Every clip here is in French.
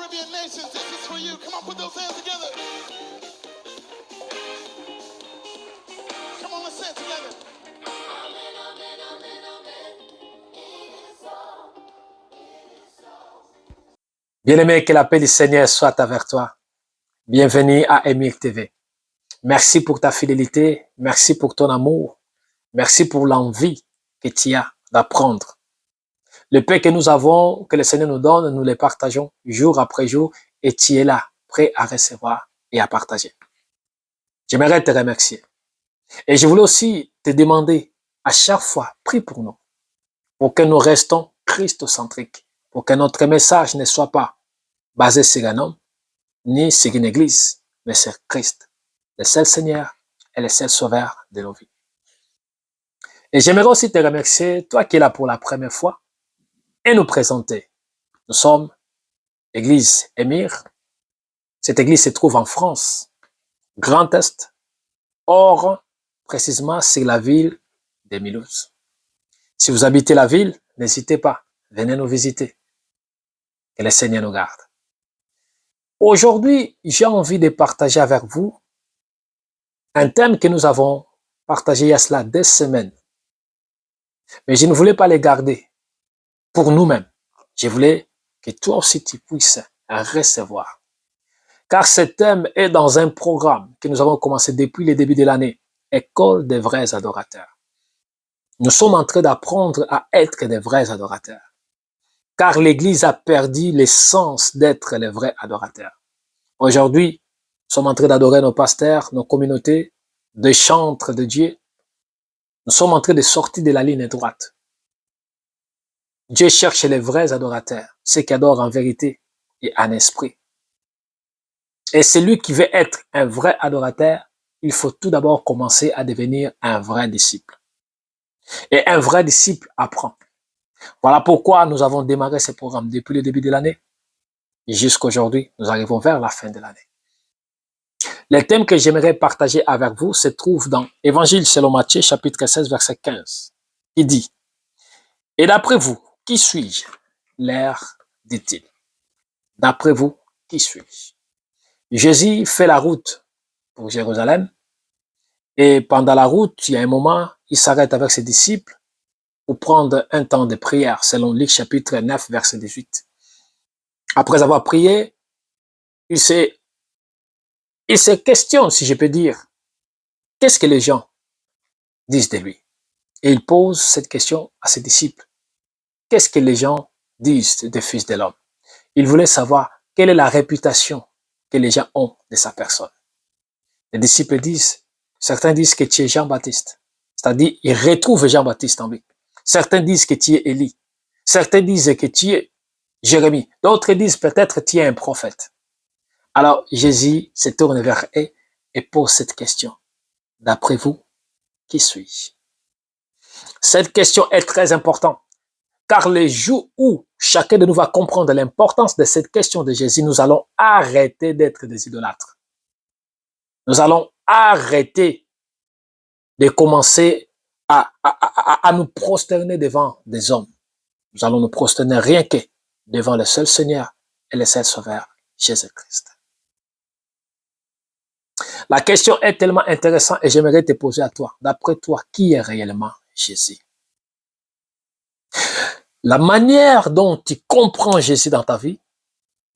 Caribbean nations, this is for you. Come on, put those hands together. Come on, let's say it together. Amen, amen, amen, amen. It is so. Bien-aimé, que la paix du Seigneur soit avec toi. Bienvenue à Émile TV. Merci pour ta fidélité, merci pour ton amour, merci pour l'envie que tu as d'apprendre. Le paix que nous avons, que le Seigneur nous donne, nous les partageons jour après jour et tu es là, prêt à recevoir et à partager. J'aimerais te remercier. Et je voulais aussi te demander à chaque fois, prie pour nous, pour que nous restons christocentriques, pour que notre message ne soit pas basé sur un homme, ni sur une église, mais sur Christ, le seul Seigneur et le seul Sauveur de nos vies. Et j'aimerais aussi te remercier, toi qui es là pour la première fois, et nous présenter. Nous sommes l'église Émir. Cette église se trouve en France, Grand Est, or précisément c'est la ville de Mulhouse. Si vous habitez la ville, n'hésitez pas, venez nous visiter. Que le Seigneur nous garde. Aujourd'hui, j'ai envie de partager avec vous un thème que nous avons partagé il y a cela 2 semaines. Mais je ne voulais pas les garder pour nous-mêmes. Je voulais que toi aussi tu puisses recevoir. Car ce thème est dans un programme que nous avons commencé depuis le début de l'année, École des vrais adorateurs. Nous sommes en train d'apprendre à être des vrais adorateurs. Car l'Église a perdu l'essence d'être les vrais adorateurs. Aujourd'hui, nous sommes en train d'adorer nos pasteurs, nos communautés, des chantres de Dieu. Nous sommes en train de sortir de la ligne droite. Dieu cherche les vrais adorateurs, ceux qui adorent en vérité et en esprit. Et celui qui veut être un vrai adorateur, il faut tout d'abord commencer à devenir un vrai disciple. Et un vrai disciple apprend. Voilà pourquoi nous avons démarré ce programme depuis le début de l'année. Et jusqu'aujourd'hui, nous arrivons vers la fin de l'année. Le thème que j'aimerais partager avec vous se trouve dans Évangile selon Matthieu, chapitre 16, verset 15. Il dit, « Et d'après vous, qui suis-je » L'air, dit-il. D'après vous, qui suis-je? Jésus fait la route pour Jérusalem et pendant la route, il y a un moment, il s'arrête avec ses disciples pour prendre un temps de prière selon Luc chapitre 9, verset 18. Après avoir prié, il se questionne, si je peux dire, qu'est-ce que les gens disent de lui? Et il pose cette question à ses disciples. Qu'est-ce que les gens disent des fils de l'homme? Il voulait savoir quelle est la réputation que les gens ont de sa personne. Les disciples disent, certains disent que tu es Jean-Baptiste. C'est-à-dire, ils retrouvent Jean-Baptiste en lui. Certains disent que tu es Élie. Certains disent que tu es Jérémie. D'autres disent peut-être que tu es un prophète. Alors, Jésus se tourne vers eux et pose cette question. D'après vous, qui suis-je? Cette question est très importante. Car le jour où chacun de nous va comprendre l'importance de cette question de Jésus, nous allons arrêter d'être des idolâtres. Nous allons arrêter de commencer à nous prosterner devant des hommes. Nous allons nous prosterner rien que devant le seul Seigneur et le seul Sauveur, Jésus-Christ. La question est tellement intéressante et j'aimerais te poser à toi. D'après toi, qui est réellement Jésus? La manière dont tu comprends Jésus dans ta vie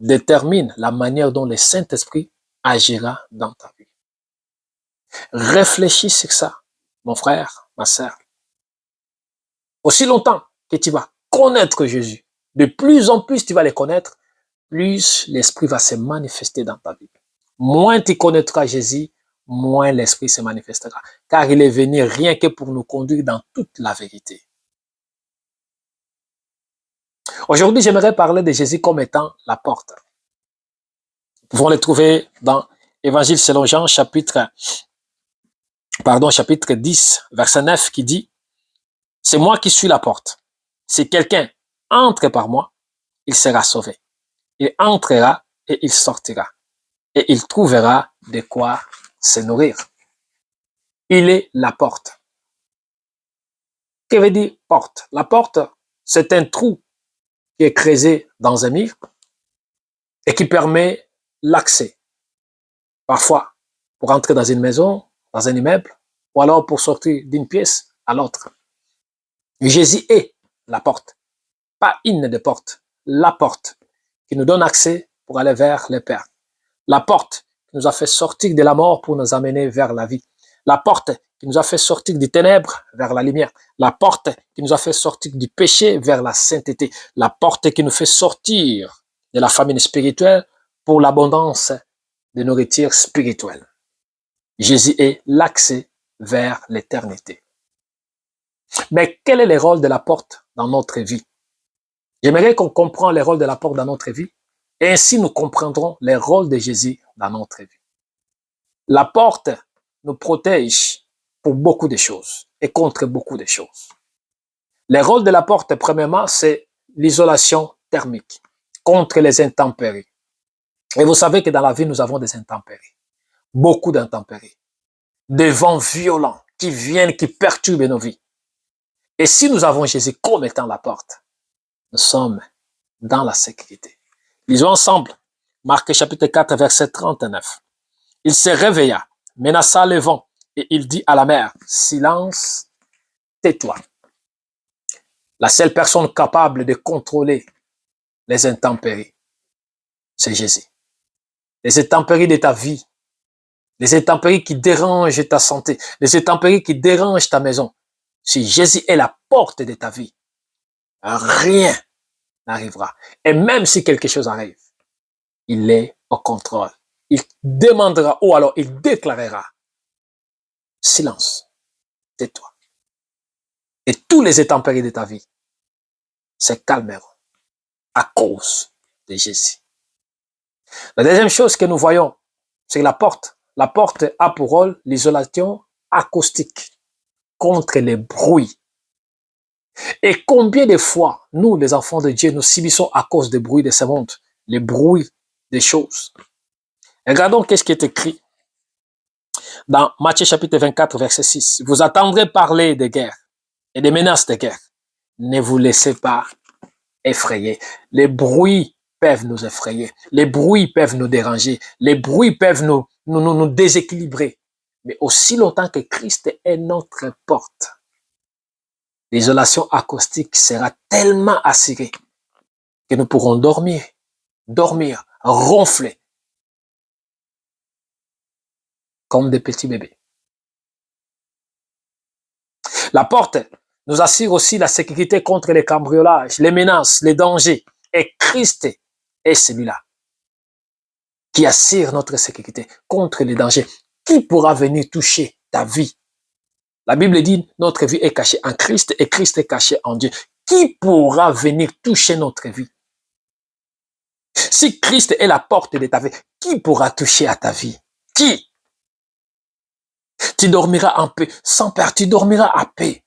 détermine la manière dont le Saint-Esprit agira dans ta vie. Réfléchis sur ça, mon frère, ma sœur. Aussi longtemps que tu vas connaître Jésus, de plus en plus tu vas le connaître, plus l'Esprit va se manifester dans ta vie. Moins tu connaîtras Jésus, moins l'Esprit se manifestera. Car il est venu rien que pour nous conduire dans toute la vérité. Aujourd'hui, j'aimerais parler de Jésus comme étant la porte. Nous pouvons le trouver dans Évangile selon Jean, chapitre 10, verset 9, qui dit, « C'est moi qui suis la porte. Si quelqu'un entre par moi, il sera sauvé. Il entrera et il sortira. Et il trouvera de quoi se nourrir. » Il est la porte. Que veut dire porte? La porte, c'est un trou qui est creusé dans un mur et qui permet l'accès, parfois pour entrer dans une maison, dans un immeuble, ou alors pour sortir d'une pièce à l'autre. Jésus est la porte, pas une des portes, la porte qui nous donne accès pour aller vers le Père. La porte qui nous a fait sortir de la mort pour nous amener vers la vie. La porte qui nous a fait sortir des ténèbres vers la lumière. La porte qui nous a fait sortir du péché vers la sainteté. La porte qui nous fait sortir de la famine spirituelle pour l'abondance de nourriture spirituelle. Jésus est l'accès vers l'éternité. Mais quel est le rôle de la porte dans notre vie? J'aimerais qu'on comprenne le rôle de la porte dans notre vie et ainsi nous comprendrons le rôle de Jésus dans notre vie. La porte nous protège pour beaucoup de choses et contre beaucoup de choses. Le rôle de la porte, premièrement, c'est l'isolation thermique contre les intempéries. Et vous savez que dans la vie, nous avons des intempéries. Beaucoup d'intempéries. Des vents violents qui viennent, qui perturbent nos vies. Et si nous avons Jésus comme étant la porte, nous sommes dans la sécurité. Lisons ensemble Marc chapitre 4, verset 39. Il se réveilla, menaça le vent, et il dit à la mer, silence, tais-toi. La seule personne capable de contrôler les intempéries, c'est Jésus. Les intempéries de ta vie, les intempéries qui dérangent ta santé, les intempéries qui dérangent ta maison. Si Jésus est la porte de ta vie, rien n'arrivera. Et même si quelque chose arrive, il est au contrôle. Il demandera ou alors il déclarera, silence, tais-toi. Et tous les intempéries de ta vie se calmeront à cause de Jésus. La deuxième chose que nous voyons, c'est la porte. La porte a pour rôle l'isolation acoustique contre les bruits. Et combien de fois, nous, les enfants de Dieu, nous subissons à cause des bruits de ce monde, les bruits des choses. Regardons qu'est-ce qui est écrit dans Matthieu chapitre 24, verset 6. Vous attendrez parler de guerre et des menaces de guerre. Ne vous laissez pas effrayer. Les bruits peuvent nous effrayer. Les bruits peuvent nous déranger. Les bruits peuvent nous déséquilibrer. Mais aussi longtemps que Christ est notre porte, l'isolation acoustique sera tellement assurée que nous pourrons dormir, ronfler, comme des petits bébés. La porte nous assure aussi la sécurité contre les cambriolages, les menaces, les dangers. Et Christ est celui-là qui assure notre sécurité contre les dangers. Qui pourra venir toucher ta vie? La Bible dit, notre vie est cachée en Christ et Christ est caché en Dieu. Qui pourra venir toucher notre vie? Si Christ est la porte de ta vie, qui pourra toucher à ta vie? Qui? Tu dormiras en paix, sans peur, tu dormiras à paix.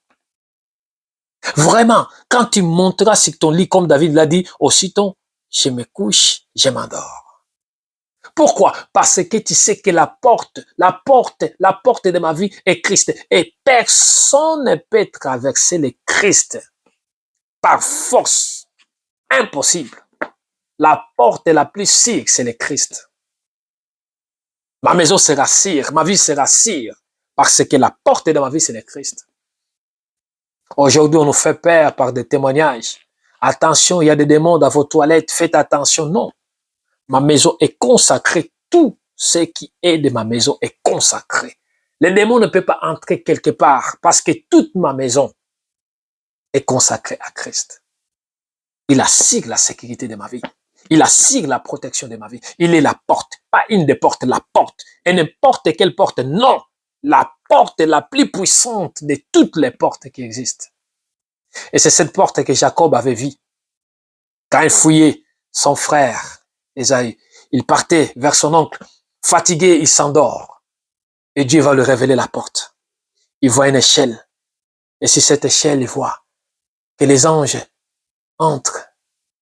Vraiment, quand tu monteras sur ton lit, comme David l'a dit, aussitôt, je me couche, je m'endors. Pourquoi? Parce que tu sais que la porte de ma vie est Christ. Et personne ne peut traverser le Christ par force. Impossible. La porte la plus sûre, c'est le Christ. Ma maison sera sûre, ma vie sera sûre, parce que la porte de ma vie, c'est le Christ. Aujourd'hui, on nous fait peur par des témoignages. Attention, il y a des démons dans vos toilettes, faites attention. Non. Ma maison est consacrée. Tout ce qui est de ma maison est consacré. Les démons ne peuvent pas entrer quelque part parce que toute ma maison est consacrée à Christ. Il assure la sécurité de ma vie. Il assure la protection de ma vie. Il est la porte, pas une des portes, la porte. Et n'importe quelle porte, non. La porte la plus puissante de toutes les portes qui existent. Et c'est cette porte que Jacob avait vue. Quand il fouillait son frère, Ésaü, il partait vers son oncle. Fatigué, il s'endort. Et Dieu va lui révéler la porte. Il voit une échelle. Et sur cette échelle, il voit que les anges entrent,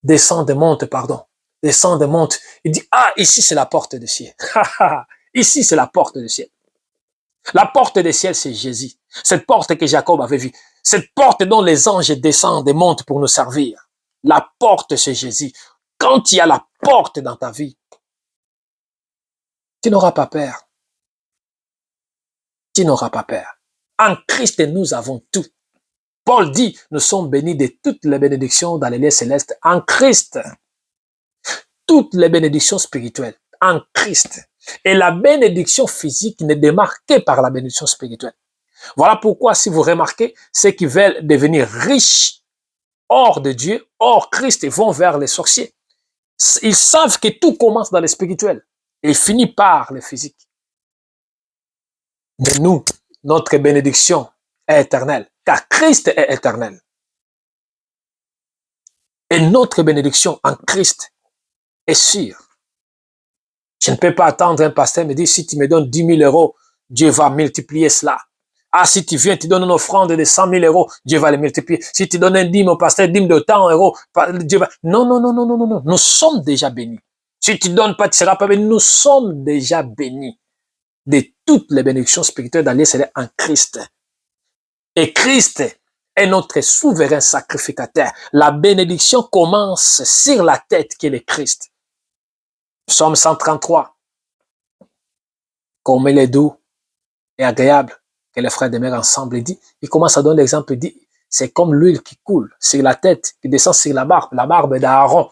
descendent, montent. Il dit, ah, ici c'est la porte du ciel. Ici c'est la porte du ciel. La porte du ciel, c'est Jésus. Cette porte que Jacob avait vue. Cette porte dont les anges descendent et montent pour nous servir. La porte, c'est Jésus. Quand il y a la porte dans ta vie, tu n'auras pas peur. Tu n'auras pas peur. En Christ, nous avons tout. Paul dit, nous sommes bénis de toutes les bénédictions dans les lieux célestes en Christ. Toutes les bénédictions spirituelles en Christ. Et la bénédiction physique n'est démarquée par la bénédiction spirituelle. Voilà pourquoi, si vous remarquez, ceux qui veulent devenir riches hors de Dieu, hors Christ, vont vers les sorciers. Ils savent que tout commence dans le spirituel et finit par le physique. Mais nous, notre bénédiction est éternelle, car Christ est éternel. Et notre bénédiction en Christ est sûre. Je ne peux pas attendre un pasteur me dire, si tu me donnes 10 000 euros, Dieu va multiplier cela. Ah, si tu viens, tu donnes une offrande de 100 000 euros, Dieu va le multiplier. Si tu donnes un dîme au pasteur, dîme de tant euros, Dieu va... Non, non, non, non, non, non, non. Nous sommes déjà bénis. Si tu donnes pas, tu seras pas béni. Nous sommes déjà bénis de toutes les bénédictions spirituelles dans les célestes en Christ. Et Christ est notre souverain sacrificateur. La bénédiction commence sur la tête qui est le Christ. Psaume 133. Comme il est doux et agréable que les frères demeurent ensemble, il commence à donner l'exemple, il dit, c'est comme l'huile qui coule sur la tête, qui descend sur la barbe d'Aaron.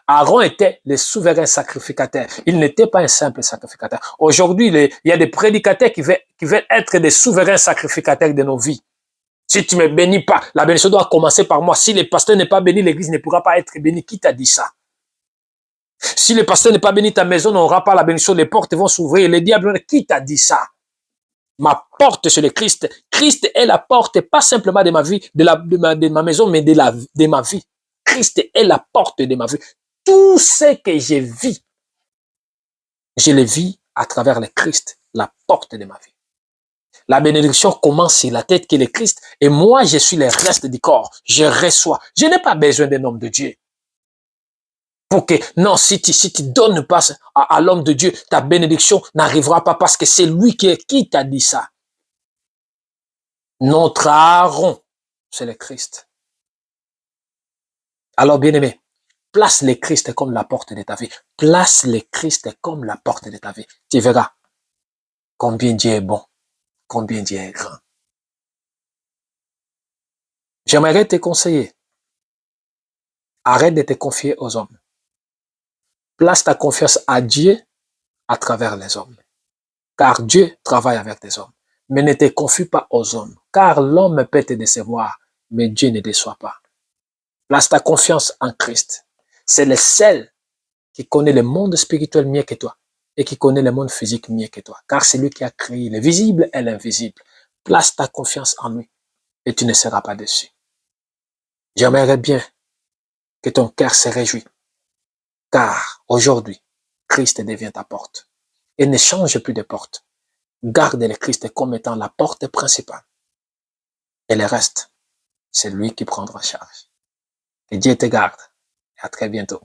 Aaron était le souverain sacrificateur. Il n'était pas un simple sacrificateur. Aujourd'hui, il y a des prédicateurs qui veulent être des souverains sacrificateurs de nos vies. Si tu ne me bénis pas, la bénédiction doit commencer par moi. Si le pasteur n'est pas béni, l'église ne pourra pas être bénie. Qui t'a dit ça? Si le pasteur n'est pas béni, ta maison n'aura pas la bénédiction. Les portes vont s'ouvrir. Les diables, qui t'a dit ça? Ma porte, c'est le Christ. Christ est la porte, pas simplement de ma vie, de ma maison, mais de ma vie. Christ est la porte de ma vie. Tout ce que je vis, je le vis à travers le Christ, la porte de ma vie. La bénédiction commence sur la tête qui est le Christ, et moi, je suis le reste du corps. Je reçois. Je n'ai pas besoin d'un homme de Dieu. Pour que, non, si tu donnes pas à l'homme de Dieu, ta bénédiction n'arrivera pas parce que c'est lui qui t'a dit ça. Notre Aaron, c'est le Christ. Alors, bien-aimé, place le Christ comme la porte de ta vie. Place le Christ comme la porte de ta vie. Tu verras combien Dieu est bon, combien Dieu est grand. J'aimerais te conseiller. Arrête de te confier aux hommes. Place ta confiance à Dieu à travers les hommes. Car Dieu travaille avec des hommes. Mais ne te confie pas aux hommes. Car l'homme peut te décevoir, mais Dieu ne déçoit pas. Place ta confiance en Christ. C'est le seul qui connaît le monde spirituel mieux que toi et qui connaît le monde physique mieux que toi. Car c'est lui qui a créé le visible et l'invisible. Place ta confiance en lui et tu ne seras pas déçu. J'aimerais bien que ton cœur se réjouisse. Car aujourd'hui, Christ devient ta porte. Et ne change plus de porte. Garde le Christ comme étant la porte principale. Et le reste, c'est lui qui prendra en charge. Que Dieu te garde. Et à très bientôt.